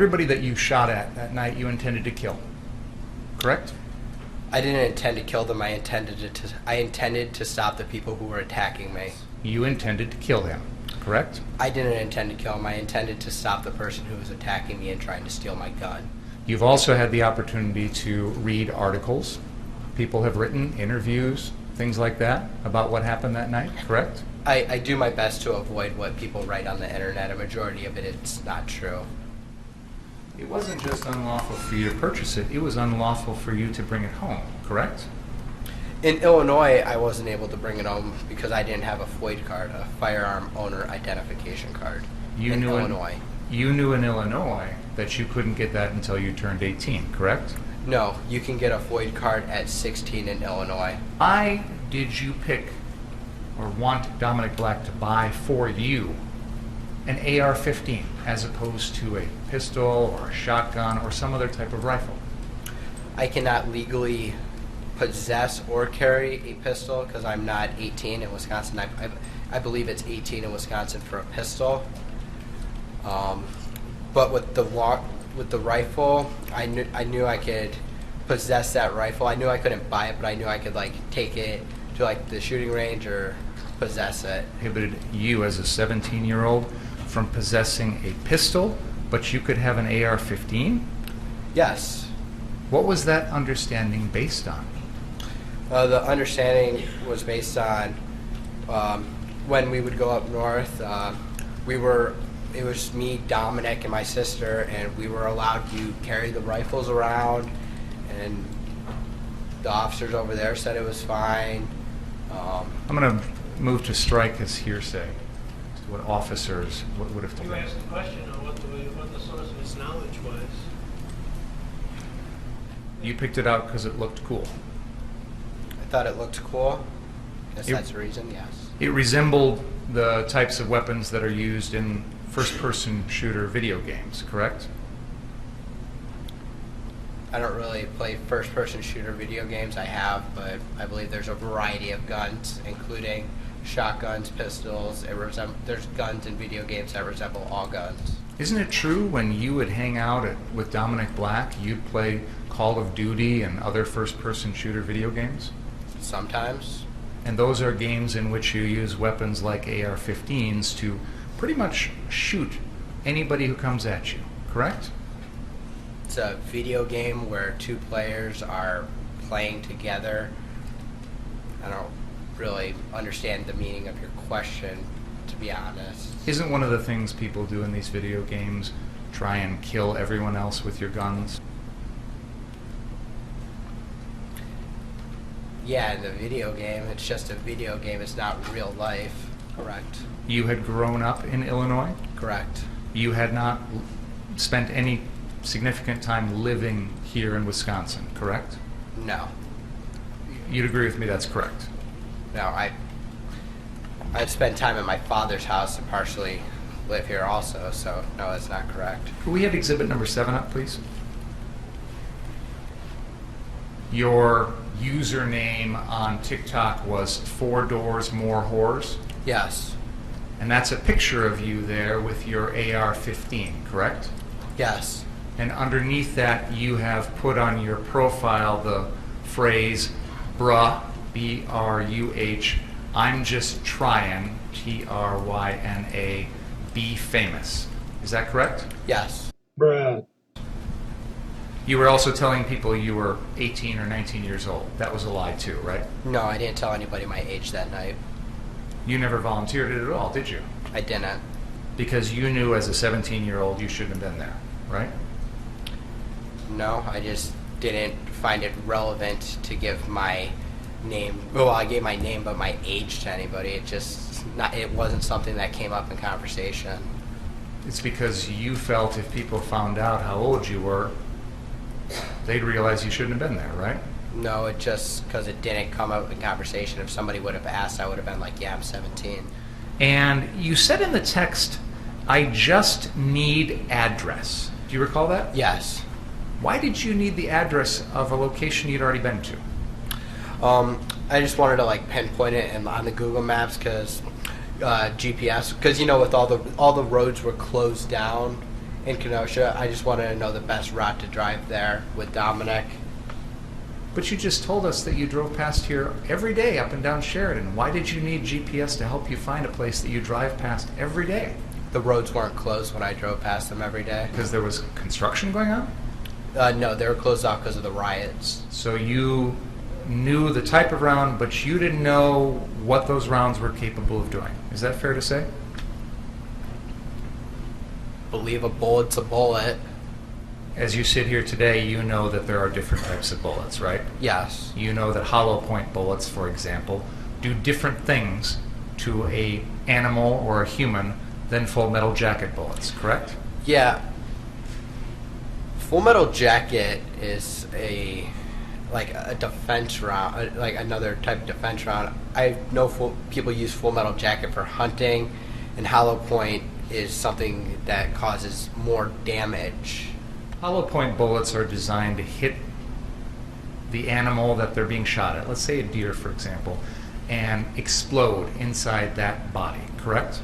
Everybody that you shot at that night you intended to kill, correct? I didn't intend to kill them. I intended to stop the people who were attacking me. You intended to kill him, correct? I didn't intend to kill him. I intended to stop the person who was attacking me and trying to steal my gun. You've also had the opportunity to read articles. People have written interviews, things like that, about what happened that night, correct? I do my best to avoid what people write on the internet. A majority of it's not true. It wasn't just unlawful for you to purchase it, it was unlawful for you to bring it home, correct? In Illinois, I wasn't able to bring it home because I didn't have a FOID card, a firearm owner identification card, in Illinois. You knew in Illinois that you couldn't get that until you turned 18, correct? No, you can get a FOID card at 16 in Illinois. Why did you pick or want Dominic Black to buy for you an AR-15 as opposed to a pistol or a shotgun or some other type of rifle? I cannot legally possess or carry a pistol because I'm not 18 in Wisconsin. I believe it's 18 in Wisconsin for a pistol. But with the rifle, I knew I could possess that rifle. I knew I couldn't buy it, but I knew I could take it to the shooting range or possess it. Prohibited you as a 17-year-old from possessing a pistol, but you could have an AR-15? Yes. What was that understanding based on? The understanding was based on when we would go up north. It was me, Dominic, and my sister, and we were allowed to carry the rifles around, and the officers over there said it was fine. I'm going to move to strike as hearsay. What officers would have told You you. asked the question on what the source of his knowledge was. You picked it out because it looked cool. I thought it looked cool. Guess It- that's the reason, yes. It resembled the types of weapons that are used in first-person shooter video games, correct? I don't really play first-person shooter video games. I have, but I believe there's a variety of guns, including shotguns, pistols. There's guns in video games that resemble all guns. Isn't it true when you would hang out with Dominic Black, you'd play Call of Duty and other first-person shooter video games? Sometimes. And those are games in which you use weapons like AR-15s to pretty much shoot anybody who comes at you, correct? It's a video game where two players are playing together. I don't really understand the meaning of your question, to be honest. Isn't one of the things people do in these video games try and kill everyone else with your guns? Yeah, in the video game, it's just a video game. It's not real life. Correct. You had grown up in Illinois? Correct. You had not spent any significant time living here in Wisconsin, correct? No. You'd agree with me that's correct? No, I've spent time at my father's house and partially live here also, so no, that's not correct. Could we have exhibit number 7 up, please? Your username on TikTok was 4 Doors More Whores? Yes. And that's a picture of you there with your AR-15, correct? Yes. And underneath that, you have put on your profile the phrase, bruh, B-R-U-H, I'm just trying, T-R-Y-N-A, be famous. Is that correct? Yes. Bruh. You were also telling people you were 18 or 19 years old. That was a lie too, right? No, I didn't tell anybody my age that night. You never volunteered it at all, did you? I didn't. Because you knew as a 17-year-old you shouldn't have been there, right? No, I just didn't find it relevant to give my name. Well, I gave my name, but my age to anybody. It wasn't something that came up in conversation. It's because you felt if people found out how old you were, they'd realize you shouldn't have been there, right? No, it just because it didn't come up in conversation. If somebody would have asked, I would have been like, yeah, I'm 17. And you said in the text, I just need address. Do you recall that? Yes. Why did you need the address of a location you'd already been to? I just wanted to pinpoint it on the Google Maps because GPS, because with all the roads were closed down in Kenosha. I just wanted to know the best route to drive there with Dominic. But you just told us that you drove past here every day up and down Sheridan. Why did you need GPS to help you find a place that you drive past every day? The roads weren't closed when I drove past them every day. Because there was construction going on? No, they were closed off because of the riots. So you knew the type of round, but you didn't know what those rounds were capable of doing. Is that fair to say? Believe a bullet's a bullet. As you sit here today, you know that there are different types of bullets, right? Yes. You know that hollow point bullets, for example, do different things to a animal or a human than full metal jacket bullets, correct? Yeah. Full Metal Jacket is a defense round, like another type of defense round. I know people use Full Metal Jacket for hunting, and hollow point is something that causes more damage. Hollow point bullets are designed to hit the animal that they're being shot at, let's say a deer, for example, and explode inside that body, correct?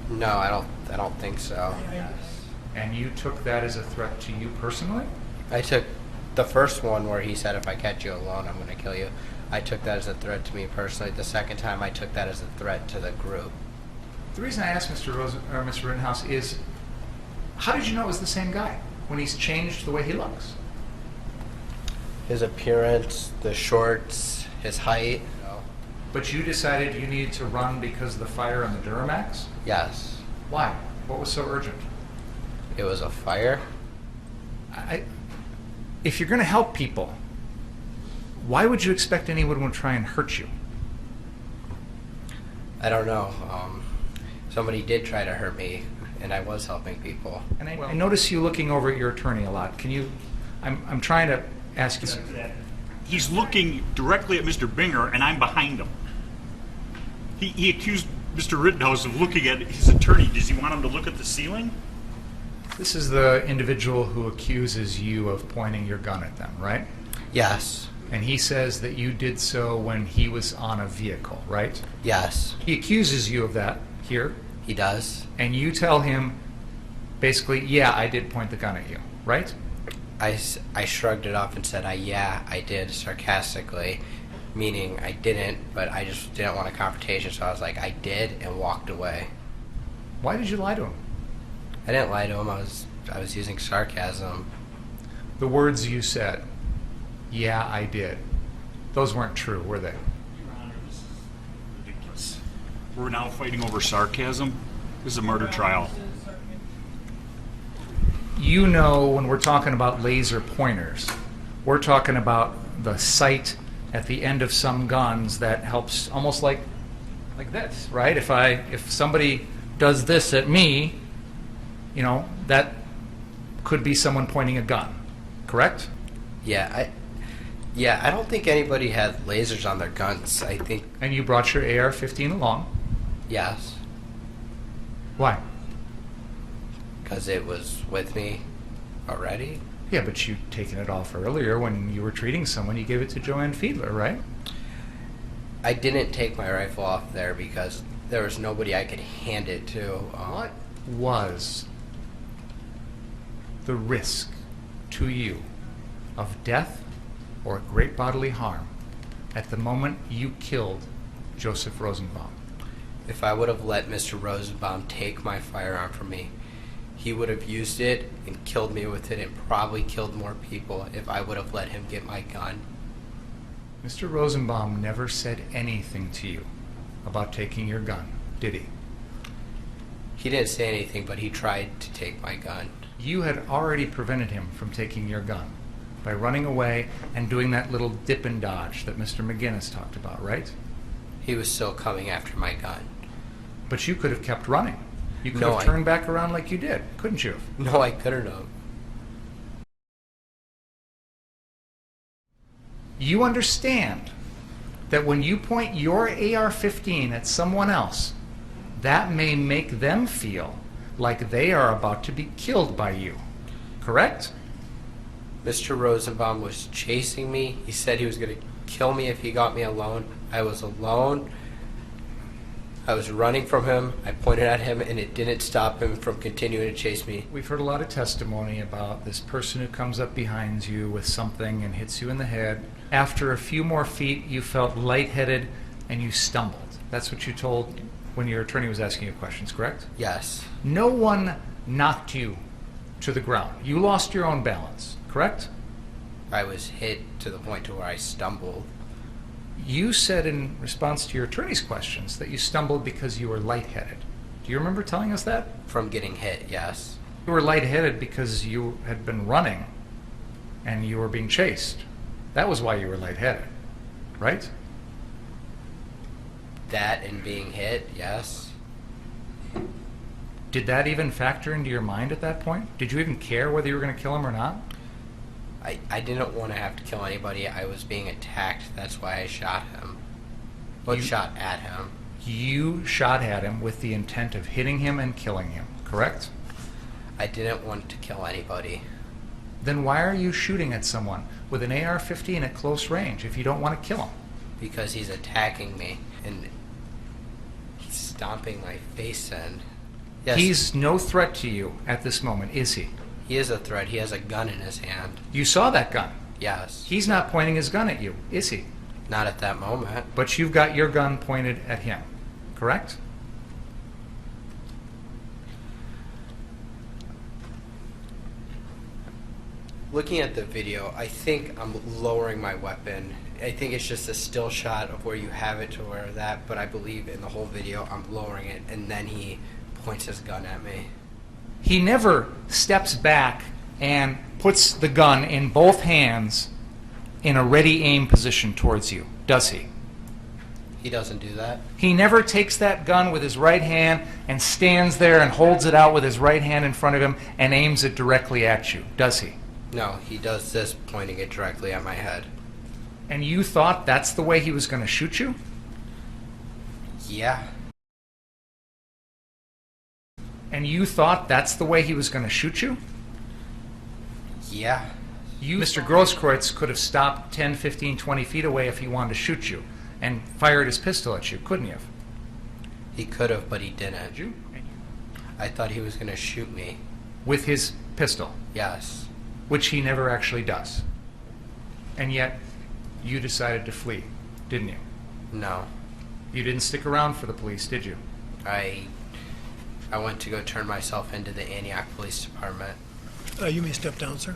No, I don't think so. And you took that as a threat to you personally? I took the first one where he said, if I catch you alone, I'm going to kill you. I took that as a threat to me personally. The second time, I took that as a threat to the group. The reason I asked Mr. Rittenhouse is, how did you know it was the same guy when he's changed the way he looks? His appearance, the shorts, his height. But you decided you needed to run because of the fire on the Duramax? Yes. Why? What was so urgent? It was a fire. If you're going to help people, why would you expect anyone would try and hurt you? I don't know. Somebody did try to hurt me, and I was helping people. And I notice you looking over at your attorney a lot. Can you? I'm trying to ask you. He's looking directly at Mr. Binger, and I'm behind him. He accused Mr. Rittenhouse of looking at his attorney. Does he want him to look at the ceiling? This is the individual who accuses you of pointing your gun at them, right? Yes. And he says that you did so when he was on a vehicle, right? Yes. He accuses you of that here. He does. And you tell him, basically, yeah, I did point the gun at you, right? I shrugged it off and said, yeah, I did, sarcastically, meaning I didn't, but I just didn't want a confrontation, so I was like, I did, and walked away. Why did you lie to him? I didn't lie to him. I was using sarcasm. The words you said, yeah, I did, those weren't true, were they? Your Honor, this is ridiculous. We're now fighting over sarcasm? This is a murder trial. You know, when we're talking about laser pointers, we're talking about the sight at the end of some guns that helps, almost like this, right? If somebody does this at me, you know, that could be someone pointing a gun, correct? Yeah, I don't think anybody had lasers on their guns. I think. And you brought your AR-15 along. Yes. Why? Because it was with me already. Yeah, but you'd taken it off earlier when you were treating someone. You gave it to Joanne Fiedler, right? I didn't take my rifle off there because there was nobody I could hand it to. What was the risk to you of death or great bodily harm at the moment you killed Joseph Rosenbaum? If I would have let Mr. Rosenbaum take my firearm from me, he would have used it and killed me with it and probably killed more people if I would have let him get my gun. Mr. Rosenbaum never said anything to you about taking your gun, did he? He didn't say anything, but he tried to take my gun. You had already prevented him from taking your gun by running away and doing that little dip and dodge that Mr. McGinnis talked about, right? He was still coming after my gun. But you could have kept running. You could No, have turned back around like you did, couldn't you? No, I couldn't have. You understand that when you point your AR-15 at someone else, that may make them feel like they are about to be killed by you, correct? Mr. Rosenbaum was chasing me. He said he was going to kill me if he got me alone. I was alone. I was running from him. I pointed at him, and it didn't stop him from continuing to chase me. We've heard a lot of testimony about this person who comes up behind you with something and hits you in the head. After a few more feet, you felt lightheaded and you stumbled. That's what you told when your attorney was asking you questions, correct? Yes. No one knocked you to the ground. You lost your own balance, correct? I was hit to the point to where I stumbled. You said in response to your attorney's questions that you stumbled because you were lightheaded. Do you remember telling us that? From getting hit, yes. You were lightheaded because you had been running and you were being chased. That was why you were lightheaded, right? That and being hit, yes. Did that even factor into your mind at that point? Did you even care whether you were going to kill him or not? I didn't want to have to kill anybody. I was being attacked. That's why I shot him. Well, shot at him. You shot at him with the intent of hitting him and killing him, correct? I didn't want to kill anybody. Then why are you shooting at someone with an AR-15 at close range if you don't want to kill him? Because he's attacking me and he's stomping my face in. Yes, He's no threat to you at this moment, is he? he is a threat. He has a gun in his hand. You saw that gun. Yes. He's not pointing his gun at you, is he? Not at that moment. But you've got your gun pointed at him, correct? Looking at the video, I think I'm lowering my weapon. I think it's just a still shot of where you have it to where that, but I believe in the whole video I'm lowering it, and then he points his gun at me. He never steps back and puts the gun in both hands in a ready aim position towards you, does he? He doesn't do that. He never takes that gun with his right hand and stands there and holds it out with his right hand in front of him and aims it directly at you, does he? No, he does this, pointing it directly at my head. And you thought that's the way he was going to shoot you? Yeah. And you thought that's the way he was going to shoot you? Yeah. You, Mr. Grosskreutz, could have stopped 10, 15, 20 feet away if he wanted to shoot you and fired his pistol at you, couldn't he have? He could have, but he didn't. Did you? I thought he was going to shoot me. With his pistol, Yes. which he never actually does. And yet, you decided to flee, didn't you? No. You didn't stick around for the police, did you? I went to go turn myself into the Antioch Police Department. You may step down, sir.